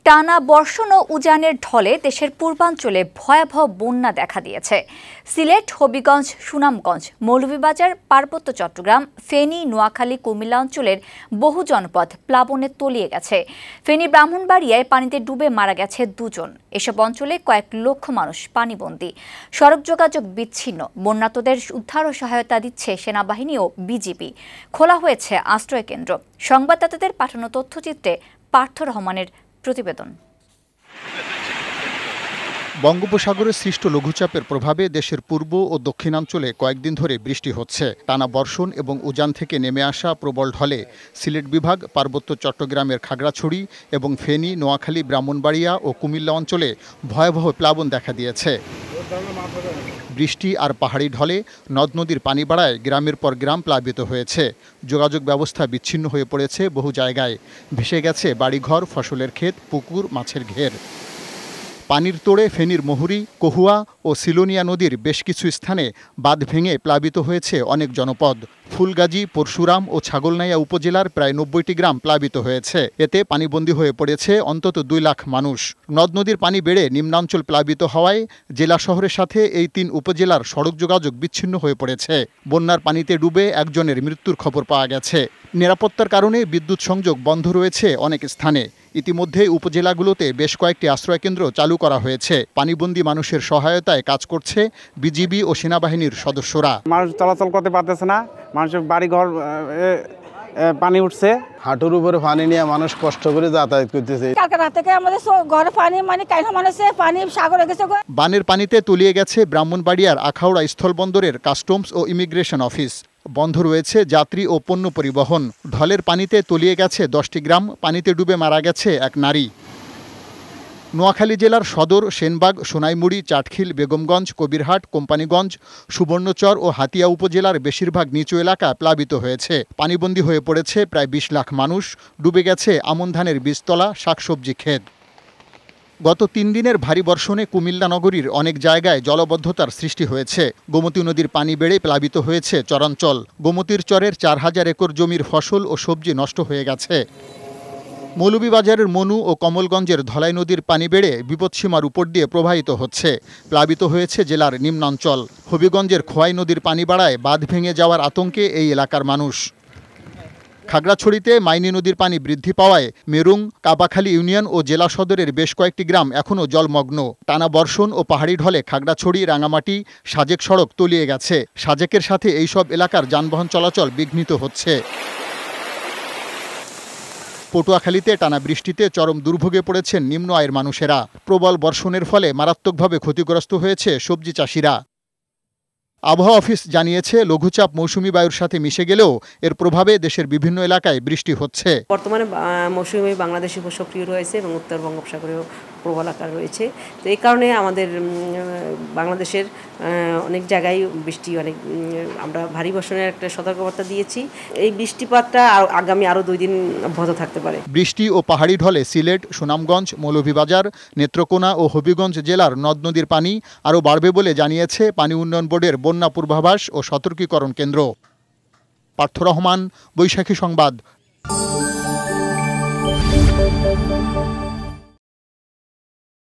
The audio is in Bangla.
টানা বর্ষণ ও উজানের ঢলে দেশের পূর্বাঞ্চলে ভয়াবহ বন্যা দেখা দিয়েছে। সিলেট, হবিগঞ্জ, সুনামগঞ্জ, মৌলভীবাজার, পার্বত্য চট্টগ্রাম, ফেনী, নোয়াখালী, কুমিল্লা অঞ্চলের বহু জনপদ প্লাবনে তলিয়ে গেছে। ফেনী ব্রাহ্মণবাড়িয়ায় পানিতে ডুবে মারা গেছে 2 জন। এসব অঞ্চলে কয়েক লক্ষ মানুষ পানিবন্দী। সড়ক যোগাযোগ বিচ্ছিন্ন। বন্যার্তদের উদ্ধার ও সহায়তা দিচ্ছে সেনাবাহিনী ও বিজিবি। খোলা হয়েছে আশ্রয় কেন্দ্র। সংবাদদাতাদের পাঠানো তথ্যচিত্রে পার্থ রহমানের প্রতিবেদন। বঙ্গোপসাগরে সৃষ্ট লঘুচাপের প্রভাবে দেশের পূর্ব ও দক্ষিণাঞ্চলে কয়েকদিন ধরে বৃষ্টি হচ্ছে। টানা বর্ষণ এবং উজান থেকে নেমে আসা প্রবল ঢলে সিলেট বিভাগ, পার্বত্য চট্টগ্রামের খাগড়াছড়ি এবং ফেনী, নোয়াখালী, ব্রাহ্মণবাড়িয়া ও কুমিল্লা অঞ্চলে ভয়াবহ প্লাবন দেখা দিয়েছে। বৃষ্টি আর পাহাড়ি ঢলে নদ নদীর পানি বাড়ায় গ্রামের পর গ্রাম প্লাবিত হয়েছে। যোগাযোগ ব্যবস্থা বিচ্ছিন্ন হয়ে পড়েছে বহু জায়গায়। ভেসে গেছে বাড়িঘর, ফসলের ক্ষেত, পুকুর, মাছের ঘের। পানির তোড়ে ফেনীর মহুরী, কহুয়া ও সিলোনিয়া নদীর বেশ কিছু স্থানে বাঁধ ভেঙে প্লাবিত হয়েছে অনেক জনপদ। ফুলগাজী, পরশুরাম ও ছাগলনাইয়া উপজেলার প্রায় 90টি গ্রাম প্লাবিত হয়েছে। এতে পানিবন্দী হয়ে পড়েছে অন্তত 2 লাখ মানুষ। নদ নদীর পানি বেড়ে নিম্নাঞ্চল প্লাবিত হওয়ায় জেলা শহরের সাথে এই 3 উপজেলার সড়ক যোগাযোগ বিচ্ছিন্ন হয়ে পড়েছে। বন্যার পানিতে ডুবে একজনের মৃত্যুর খবর পাওয়া গেছে। নিরাপত্তার কারণে বিদ্যুৎ সংযোগ বন্ধ রয়েছে অনেক স্থানে। ইতিমধ্যে উপজেলাগুলোতে বেশ কয়েকটি আশ্রয়কেন্দ্র চালু করা হয়েছে। পানিবন্দী মানুষের সহায়তায় কাজ করছে বিজিবি ও সেনাবাহিনীর সদস্যরা। মানুষ চলাচল করতে পারতেছে না, মানুষের বাড়িঘর পানি উঠছে, হাঁটুর উপরে পানি নিয়ে মানুষ কষ্ট করে যাতায়াত করতেছে। কালকে রাত থেকে আমাদের ঘরে পানি কাইনা মানুষে পানি সাগরে গেছে। বানের পানিতে তলিয়ে গেছে ব্রাহ্মণবাড়িয়ার আখাউড়া স্থলবন্দরের কাস্টমস ও ইমিগ্রেশন অফিস। বন্ধ রয়েছে যাত্রী ও পণ্য পরিবহন। ঢলের পানিতে তলিয়ে গেছে 10টি গ্রাম। পানিতে ডুবে মারা গেছে এক নারী। নোয়াখালী জেলার সদর, সেনবাগ, সোনাইমুড়ি, চাটখিল, বেগমগঞ্জ, কবিরহাট, কোম্পানীগঞ্জ, সুবর্ণচর ও হাতিয়া উপজেলার বেশিরভাগ নিচু এলাকা প্লাবিত হয়েছে। পানিবন্দী হয়ে পড়েছে প্রায় 20 লাখ মানুষ। ডুবে গেছে আমন ধানের বীজতলা, শাকসবজি ক্ষেত। গত 3 দিনের ভারী বর্ষণে কুমিল্লা নগরীর অনেক জায়গায় জলবদ্ধতার সৃষ্টি হয়েছে। গোমতী নদীর পানি বেড়ে প্লাবিত হয়েছে চরাঞ্চল। গোমতীর চরের 4000 একর জমির ফসল ও সবজি নষ্ট হয়ে গেছে। মৌলভীবাজারের মনু ও কমলগঞ্জের ধলাই নদীর পানি বেড়ে বিপদসীমার উপর দিয়ে প্রবাহিত হচ্ছে। প্লাবিত হয়েছে জেলার নিম্নাঞ্চল। হবিগঞ্জের খোয়াই নদীর পানি বাড়ায় বাঁধ ভেঙে যাওয়ার আতঙ্কে এই এলাকার মানুষ। খাগড়াছড়িতে মাইনী নদীর পানি বৃদ্ধি পাওয়ায় মেরুং, কাবাখালী ইউনিয়ন ও জেলা সদরের বেশ কয়েকটি গ্রাম এখনও জলমগ্ন। টানা বর্ষণ ও পাহাড়ি ঢলে খাগড়াছড়ি, রাঙামাটি, সাজেক সড়ক তলিয়ে গেছে। সাজেকের সাথে এইসব এলাকার যানবাহন চলাচল বিঘ্নিত হচ্ছে। পটুয়াখালীতে টানা বৃষ্টিতে চরম দুর্ভোগে পড়েছেন নিম্ন আয়ের মানুষেরা। প্রবল বর্ষণের ফলে মারাত্মকভাবে ক্ষতিগ্রস্ত হয়েছে সবজি চাষিরা। আবহাওয়া অফিস জানিয়েছে, লঘুচাপ মৌসুমি বায়ুর সাথে মিশে গেলেও এর প্রভাবে দেশের বিভিন্ন এলাকায় বৃষ্টি হচ্ছে। বর্তমানে মৌসুমি বাংলাদেশে সক্রিয় রয়েছে এবং উত্তর বঙ্গোপসাগরেও প্রবল আকার রয়েছে। তো এই কারণে আমাদের বাংলাদেশের অনেক জায়গায় বৃষ্টি আমরা ভারী বর্ষণের একটা সতর্কবার্তা দিয়েছি। এই বৃষ্টিপাতটা আগামী আরও 2 দিন অব্যাহত থাকতে পারে। বৃষ্টি ও পাহাড়ি ঢলে সিলেট, সুনামগঞ্জ, মৌলভীবাজার, নেত্রকোনা ও হবিগঞ্জ জেলার নদ নদীর পানি আরও বাড়বে বলে জানিয়েছে পানি উন্নয়ন বোর্ডের বন্যা পূর্বাভাস ও সতর্কীকরণ কেন্দ্র। পার্থ রহমান, বৈশাখী সংবাদ।